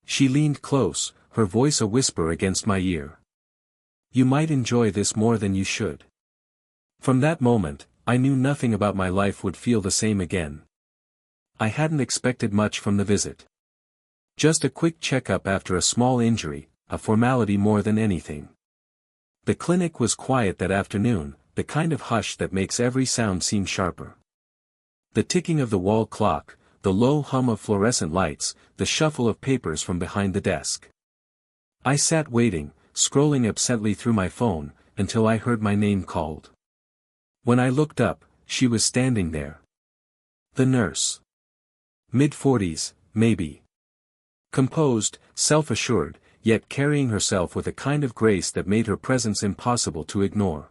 She leaned close, her voice a whisper against my ear. "You might enjoy this more than you should." From that moment, I knew nothing about my life would feel the same again. I hadn't expected much from the visit. Just a quick checkup after a small injury, a formality more than anything. The clinic was quiet that afternoon, the kind of hush that makes every sound seem sharper. The ticking of the wall clock, the low hum of fluorescent lights, the shuffle of papers from behind the desk. I sat waiting, scrolling absently through my phone, until I heard my name called. When I looked up, she was standing there. The nurse. Mid-40s, maybe. Composed, self-assured, yet carrying herself with a kind of grace that made her presence impossible to ignore.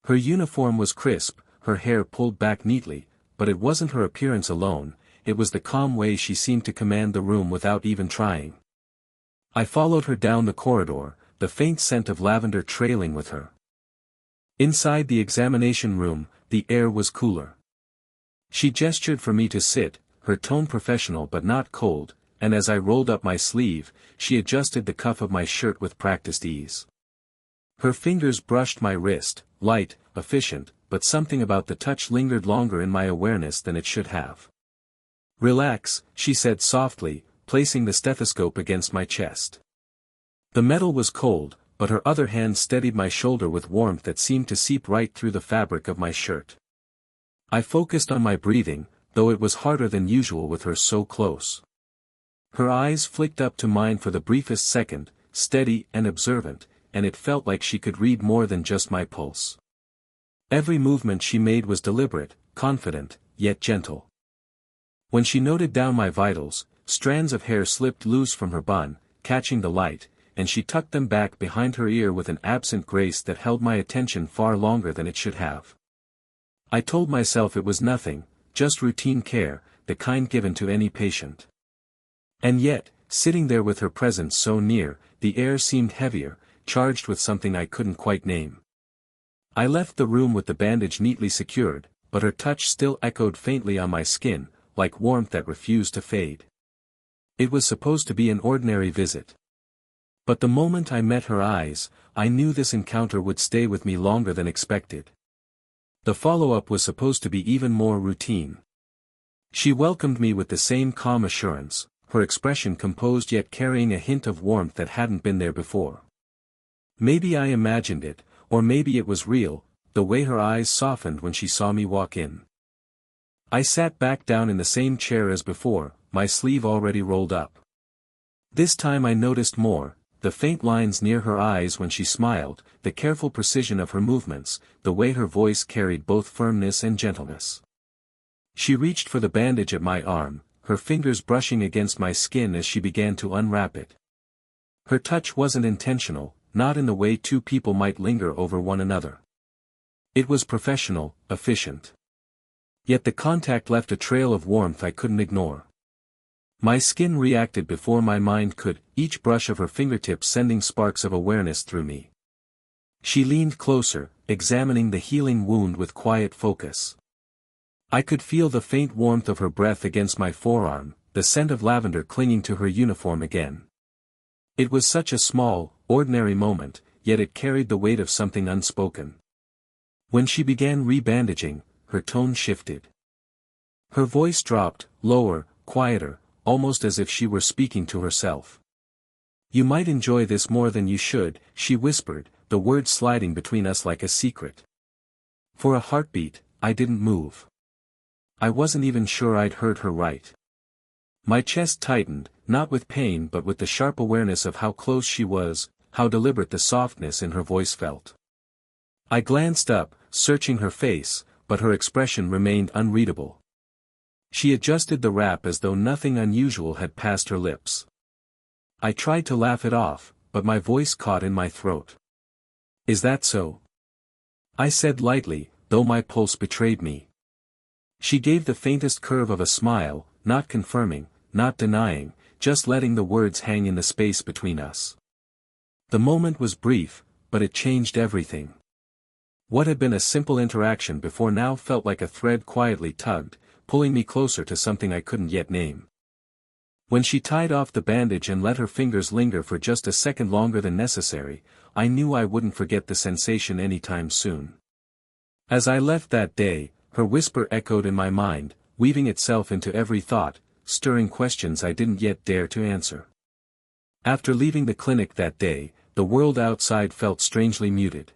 Her uniform was crisp, her hair pulled back neatly, but it wasn't her appearance alone, it was the calm way she seemed to command the room without even trying. I followed her down the corridor, the faint scent of lavender trailing with her. Inside the examination room, the air was cooler. She gestured for me to sit, her tone professional but not cold, and as I rolled up my sleeve, she adjusted the cuff of my shirt with practiced ease. Her fingers brushed my wrist, light, efficient, but something about the touch lingered longer in my awareness than it should have. "Relax," she said softly, placing the stethoscope against my chest. The metal was cold, but her other hand steadied my shoulder with warmth that seemed to seep right through the fabric of my shirt. I focused on my breathing, though it was harder than usual with her so close. Her eyes flicked up to mine for the briefest second, steady and observant, and it felt like she could read more than just my pulse. Every movement she made was deliberate, confident, yet gentle. When she noted down my vitals, strands of hair slipped loose from her bun, catching the light, and she tucked them back behind her ear with an absent grace that held my attention far longer than it should have. I told myself it was nothing, just routine care, the kind given to any patient. And yet, sitting there with her presence so near, the air seemed heavier, charged with something I couldn't quite name. I left the room with the bandage neatly secured, but her touch still echoed faintly on my skin, like warmth that refused to fade. It was supposed to be an ordinary visit. But the moment I met her eyes, I knew this encounter would stay with me longer than expected. The follow-up was supposed to be even more routine. She welcomed me with the same calm assurance, her expression composed yet carrying a hint of warmth that hadn't been there before. Maybe I imagined it, or maybe it was real, the way her eyes softened when she saw me walk in. I sat back down in the same chair as before, my sleeve already rolled up. This time I noticed more, the faint lines near her eyes when she smiled, the careful precision of her movements, the way her voice carried both firmness and gentleness. She reached for the bandage at my arm, her fingers brushing against my skin as she began to unwrap it. Her touch wasn't intentional, not in the way two people might linger over one another. It was professional, efficient. Yet the contact left a trail of warmth I couldn't ignore. My skin reacted before my mind could, each brush of her fingertips sending sparks of awareness through me. She leaned closer, examining the healing wound with quiet focus. I could feel the faint warmth of her breath against my forearm, the scent of lavender clinging to her uniform again. It was such a small, ordinary moment, yet it carried the weight of something unspoken. When she began rebandaging, her tone shifted. Her voice dropped, lower, quieter, almost as if she were speaking to herself. "You might enjoy this more than you should," she whispered, the words sliding between us like a secret. For a heartbeat, I didn't move. I wasn't even sure I'd heard her right. My chest tightened, not with pain but with the sharp awareness of how close she was, how deliberate the softness in her voice felt. I glanced up, searching her face, but her expression remained unreadable. She adjusted the wrap as though nothing unusual had passed her lips. I tried to laugh it off, but my voice caught in my throat. "Is that so?" I said lightly, though my pulse betrayed me. She gave the faintest curve of a smile, not confirming, not denying, just letting the words hang in the space between us. The moment was brief, but it changed everything. What had been a simple interaction before now felt like a thread quietly tugged, pulling me closer to something I couldn't yet name. When she tied off the bandage and let her fingers linger for just a second longer than necessary, I knew I wouldn't forget the sensation anytime soon. As I left that day, her whisper echoed in my mind, weaving itself into every thought, stirring questions I didn't yet dare to answer. After leaving the clinic that day, the world outside felt strangely muted.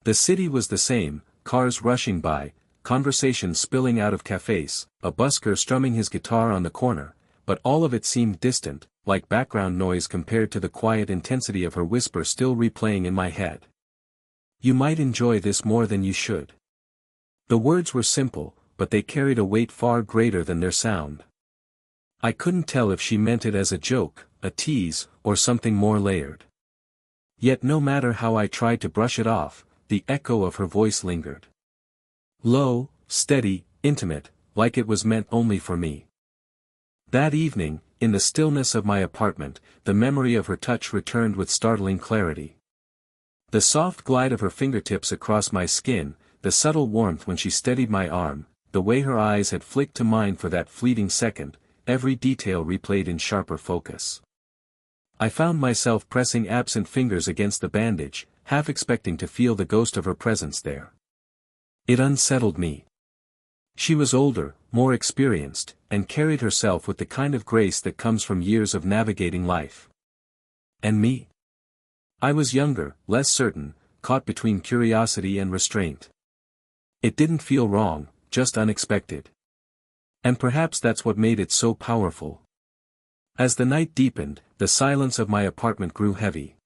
The city was the same, cars rushing by, conversations spilling out of cafes, a busker strumming his guitar on the corner, but all of it seemed distant, like background noise compared to the quiet intensity of her whisper still replaying in my head. You might enjoy this more than you should. The words were simple, but they carried a weight far greater than their sound. I couldn't tell if she meant it as a joke, a tease, or something more layered. Yet no matter how I tried to brush it off, the echo of her voice lingered. Low, steady, intimate, like it was meant only for me. That evening, in the stillness of my apartment, the memory of her touch returned with startling clarity. The soft glide of her fingertips across my skin, the subtle warmth when she steadied my arm, the way her eyes had flicked to mine for that fleeting second, every detail replayed in sharper focus. I found myself pressing absent fingers against the bandage, half expecting to feel the ghost of her presence there. It unsettled me. She was older, more experienced, and carried herself with the kind of grace that comes from years of navigating life. And me? I was younger, less certain, caught between curiosity and restraint. It didn't feel wrong, just unexpected. And perhaps that's what made it so powerful. As the night deepened, the silence of my apartment grew heavy.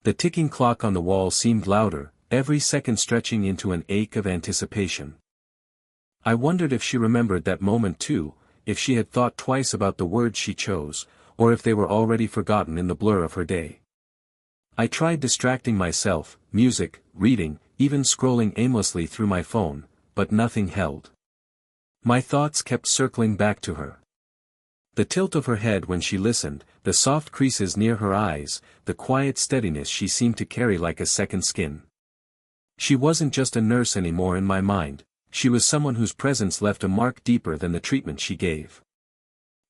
The ticking clock on the wall seemed louder, every second stretching into an ache of anticipation. I wondered if she remembered that moment too, if she had thought twice about the words she chose, or if they were already forgotten in the blur of her day. I tried distracting myself, music, reading, even scrolling aimlessly through my phone, but nothing held. My thoughts kept circling back to her. The tilt of her head when she listened, the soft creases near her eyes, the quiet steadiness she seemed to carry like a second skin. She wasn't just a nurse anymore in my mind, she was someone whose presence left a mark deeper than the treatment she gave.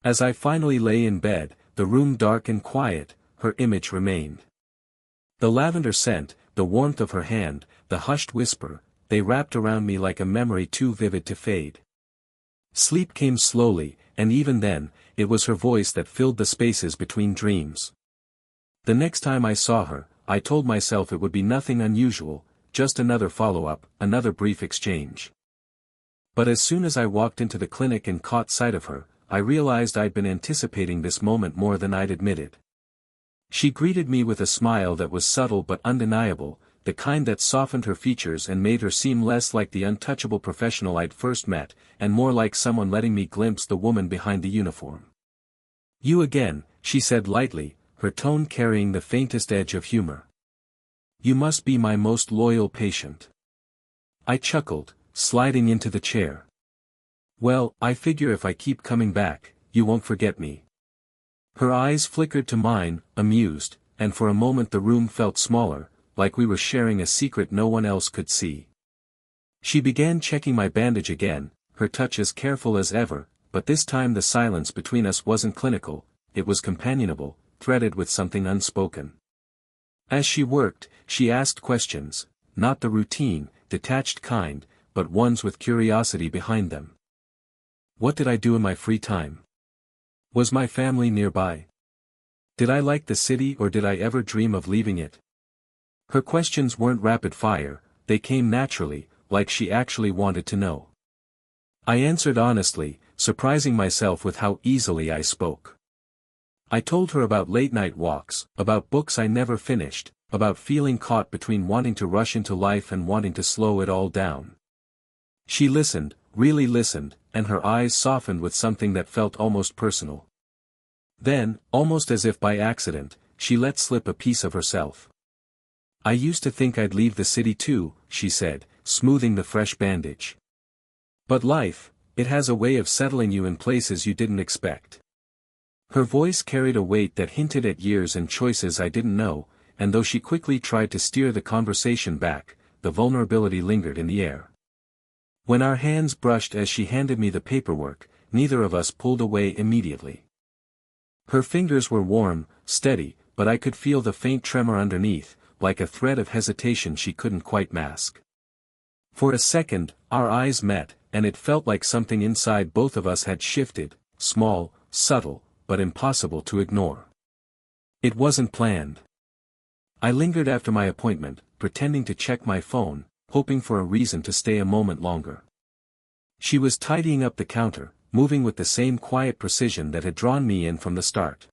As I finally lay in bed, the room dark and quiet, her image remained. The lavender scent, the warmth of her hand, the hushed whisper, they wrapped around me like a memory too vivid to fade. Sleep came slowly, and even then, it was her voice that filled the spaces between dreams. The next time I saw her, I told myself it would be nothing unusual, just another follow-up, another brief exchange. But as soon as I walked into the clinic and caught sight of her, I realized I'd been anticipating this moment more than I'd admitted. She greeted me with a smile that was subtle but undeniable, the kind that softened her features and made her seem less like the untouchable professional I'd first met, and more like someone letting me glimpse the woman behind the uniform. "You again," she said lightly, her tone carrying the faintest edge of humor. "You must be my most loyal patient." I chuckled, sliding into the chair. "Well, I figure if I keep coming back, you won't forget me." Her eyes flickered to mine, amused, and for a moment the room felt smaller, like we were sharing a secret no one else could see. She began checking my bandage again, her touch as careful as ever, but this time the silence between us wasn't clinical, it was companionable, threaded with something unspoken. As she worked, she asked questions, not the routine, detached kind, but ones with curiosity behind them. What did I do in my free time? Was my family nearby? Did I like the city or did I ever dream of leaving it? Her questions weren't rapid fire, they came naturally, like she actually wanted to know. I answered honestly, surprising myself with how easily I spoke. I told her about late-night walks, about books I never finished, about feeling caught between wanting to rush into life and wanting to slow it all down. She listened, really listened, and her eyes softened with something that felt almost personal. Then, almost as if by accident, she let slip a piece of herself. "I used to think I'd leave the city too," she said, smoothing the fresh bandage. "But life, it has a way of settling you in places you didn't expect." Her voice carried a weight that hinted at years and choices I didn't know, and though she quickly tried to steer the conversation back, the vulnerability lingered in the air. When our hands brushed as she handed me the paperwork, neither of us pulled away immediately. Her fingers were warm, steady, but I could feel the faint tremor underneath, like a thread of hesitation she couldn't quite mask. For a second, our eyes met, and it felt like something inside both of us had shifted, small, subtle, but impossible to ignore. It wasn't planned. I lingered after my appointment, pretending to check my phone, hoping for a reason to stay a moment longer. She was tidying up the counter, moving with the same quiet precision that had drawn me in from the start.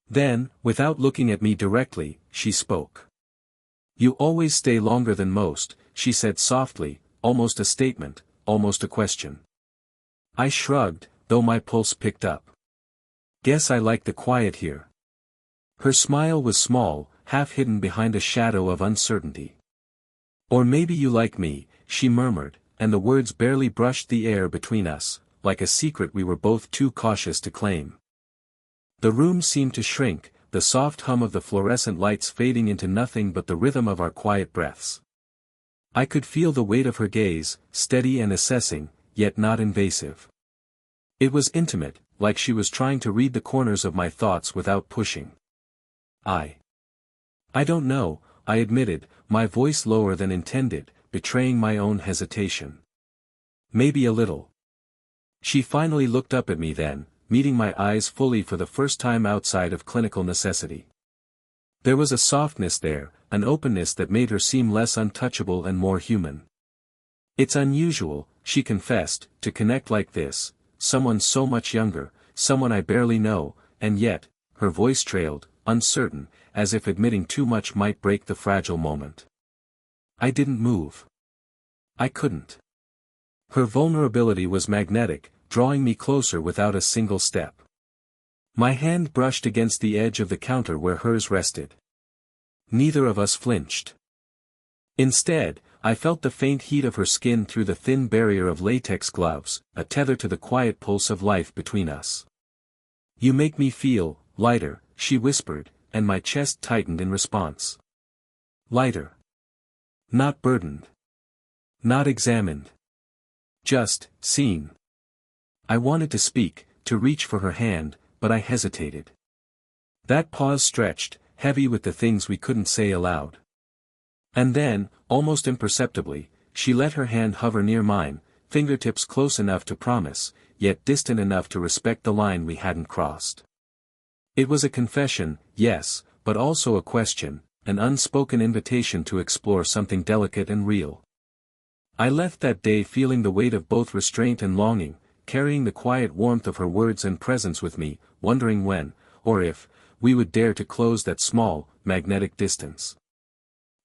Then, without looking at me directly, she spoke. "You always stay longer than most," she said softly, almost a statement, almost a question. I shrugged, though my pulse picked up. "Guess I like the quiet here." Her smile was small, half hidden behind a shadow of uncertainty. "Or maybe you like me," she murmured, and the words barely brushed the air between us, like a secret we were both too cautious to claim. The room seemed to shrink, the soft hum of the fluorescent lights fading into nothing but the rhythm of our quiet breaths. I could feel the weight of her gaze, steady and assessing, yet not invasive. It was intimate, like she was trying to read the corners of my thoughts without pushing. I don't know," I admitted, my voice lower than intended, betraying my own hesitation. "Maybe a little." She finally looked up at me then, meeting my eyes fully for the first time outside of clinical necessity. There was a softness there, an openness that made her seem less untouchable and more human. "It's unusual," she confessed, "to connect like this, someone so much younger, someone I barely know, and yet," her voice trailed, uncertain, as if admitting too much might break the fragile moment. I didn't move. I couldn't. Her vulnerability was magnetic, drawing me closer without a single step. My hand brushed against the edge of the counter where hers rested. Neither of us flinched. Instead, I felt the faint heat of her skin through the thin barrier of latex gloves, a tether to the quiet pulse of life between us. "You make me feel lighter," she whispered, and my chest tightened in response. Lighter. Not burdened. Not examined. Just, seen. I wanted to speak, to reach for her hand, but I hesitated. That pause stretched, heavy with the things we couldn't say aloud. And then, almost imperceptibly, she let her hand hover near mine, fingertips close enough to promise, yet distant enough to respect the line we hadn't crossed. It was a confession, yes, but also a question, an unspoken invitation to explore something delicate and real. I left that day feeling the weight of both restraint and longing, carrying the quiet warmth of her words and presence with me, wondering when, or if, we would dare to close that small, magnetic distance.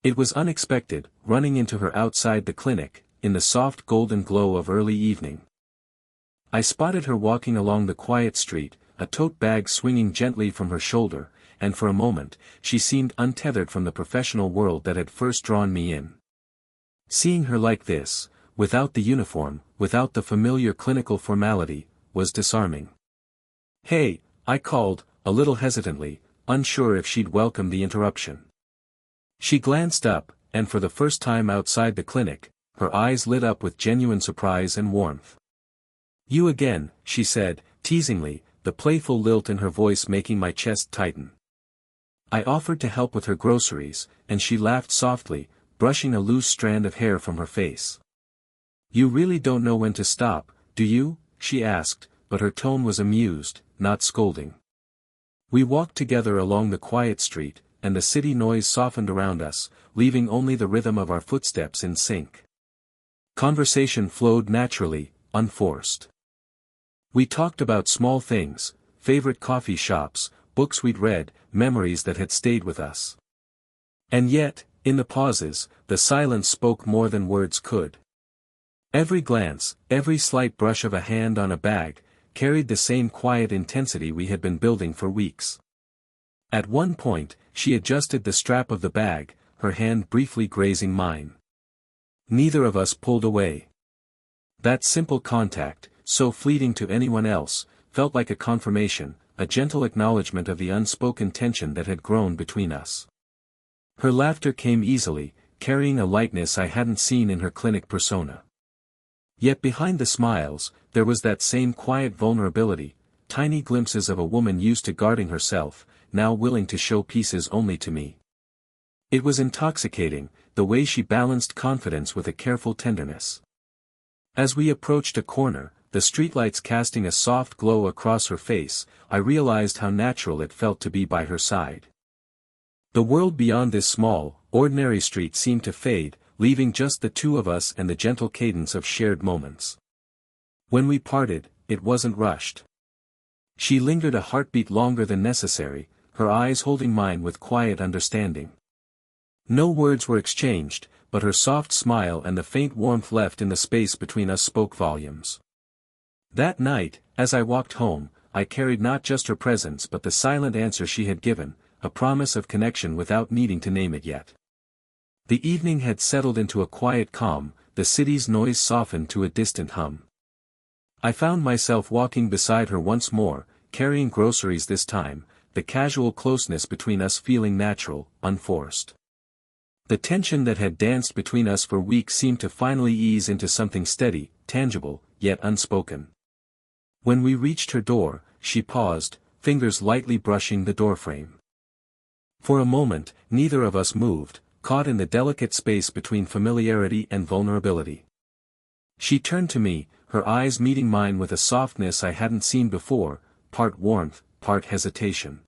It was unexpected, running into her outside the clinic, in the soft golden glow of early evening. I spotted her walking along the quiet street, a tote bag swinging gently from her shoulder, and for a moment, she seemed untethered from the professional world that had first drawn me in. Seeing her like this, without the uniform, without the familiar clinical formality, was disarming. "Hey," I called, a little hesitantly, unsure if she'd welcome the interruption. She glanced up, and for the first time outside the clinic, her eyes lit up with genuine surprise and warmth. "You again," she said, teasingly, the playful lilt in her voice making my chest tighten. I offered to help with her groceries, and she laughed softly, brushing a loose strand of hair from her face. "You really don't know when to stop, do you?" she asked, but her tone was amused, not scolding. We walked together along the quiet street, and the city noise softened around us, leaving only the rhythm of our footsteps in sync. Conversation flowed naturally, unforced. We talked about small things, favorite coffee shops, books we'd read, memories that had stayed with us. And yet, in the pauses, the silence spoke more than words could. Every glance, every slight brush of a hand on a bag, carried the same quiet intensity we had been building for weeks. At one point, she adjusted the strap of the bag, her hand briefly grazing mine. Neither of us pulled away. That simple contact, so fleeting to anyone else, felt like a confirmation, a gentle acknowledgement of the unspoken tension that had grown between us. Her laughter came easily, carrying a lightness I hadn't seen in her clinic persona. Yet behind the smiles, there was that same quiet vulnerability, tiny glimpses of a woman used to guarding herself, now willing to show pieces only to me. It was intoxicating, the way she balanced confidence with a careful tenderness. As we approached a corner, the streetlights casting a soft glow across her face, I realized how natural it felt to be by her side. The world beyond this small, ordinary street seemed to fade, leaving just the two of us and the gentle cadence of shared moments. When we parted, it wasn't rushed. She lingered a heartbeat longer than necessary, her eyes holding mine with quiet understanding. No words were exchanged, but her soft smile and the faint warmth left in the space between us spoke volumes. That night, as I walked home, I carried not just her presence but the silent answer she had given, a promise of connection without needing to name it yet. The evening had settled into a quiet calm, the city's noise softened to a distant hum. I found myself walking beside her once more, carrying groceries this time, the casual closeness between us feeling natural, unforced. The tension that had danced between us for weeks seemed to finally ease into something steady, tangible, yet unspoken. When we reached her door, she paused, fingers lightly brushing the doorframe. For a moment, neither of us moved, caught in the delicate space between familiarity and vulnerability. She turned to me, her eyes meeting mine with a softness I hadn't seen before, part warmth, part hesitation.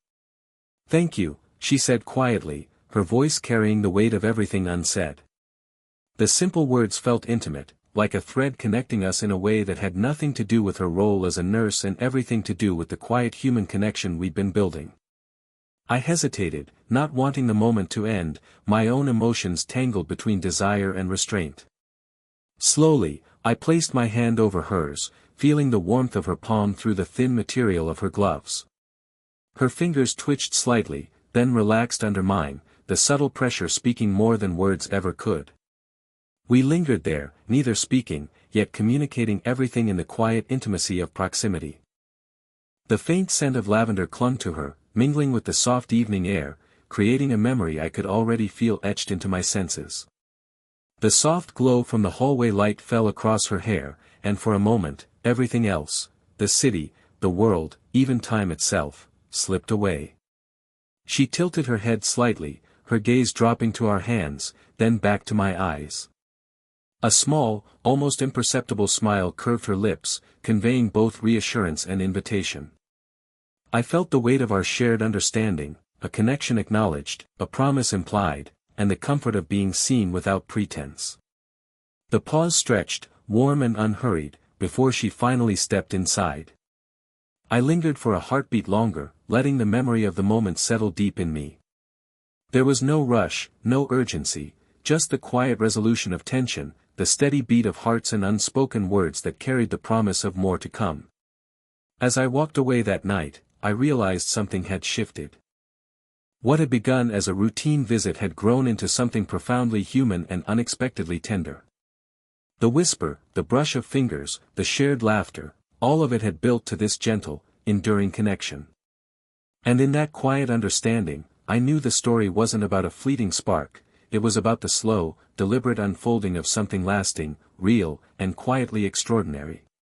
"Thank you," she said quietly, her voice carrying the weight of everything unsaid. The simple words felt intimate, like a thread connecting us in a way that had nothing to do with her role as a nurse and everything to do with the quiet human connection we'd been building. I hesitated, not wanting the moment to end, my own emotions tangled between desire and restraint. Slowly, I placed my hand over hers, feeling the warmth of her palm through the thin material of her gloves. Her fingers twitched slightly, then relaxed under mine, the subtle pressure speaking more than words ever could. We lingered there, neither speaking, yet communicating everything in the quiet intimacy of proximity. The faint scent of lavender clung to her, mingling with the soft evening air, creating a memory I could already feel etched into my senses. The soft glow from the hallway light fell across her hair, and for a moment, everything else, the city, the world, even time itself, slipped away. She tilted her head slightly, her gaze dropping to our hands, then back to my eyes. A small, almost imperceptible smile curved her lips, conveying both reassurance and invitation. I felt the weight of our shared understanding, a connection acknowledged, a promise implied, and the comfort of being seen without pretense. The pause stretched, warm and unhurried, before she finally stepped inside. I lingered for a heartbeat longer, letting the memory of the moment settle deep in me. There was no rush, no urgency, just the quiet resolution of tension, the steady beat of hearts and unspoken words that carried the promise of more to come. As I walked away that night, I realized something had shifted. What had begun as a routine visit had grown into something profoundly human and unexpectedly tender. The whisper, the brush of fingers, the shared laughter, all of it had built to this gentle, enduring connection. And in that quiet understanding, I knew the story wasn't about a fleeting spark, it was about the slow, deliberate unfolding of something lasting, real, and quietly extraordinary.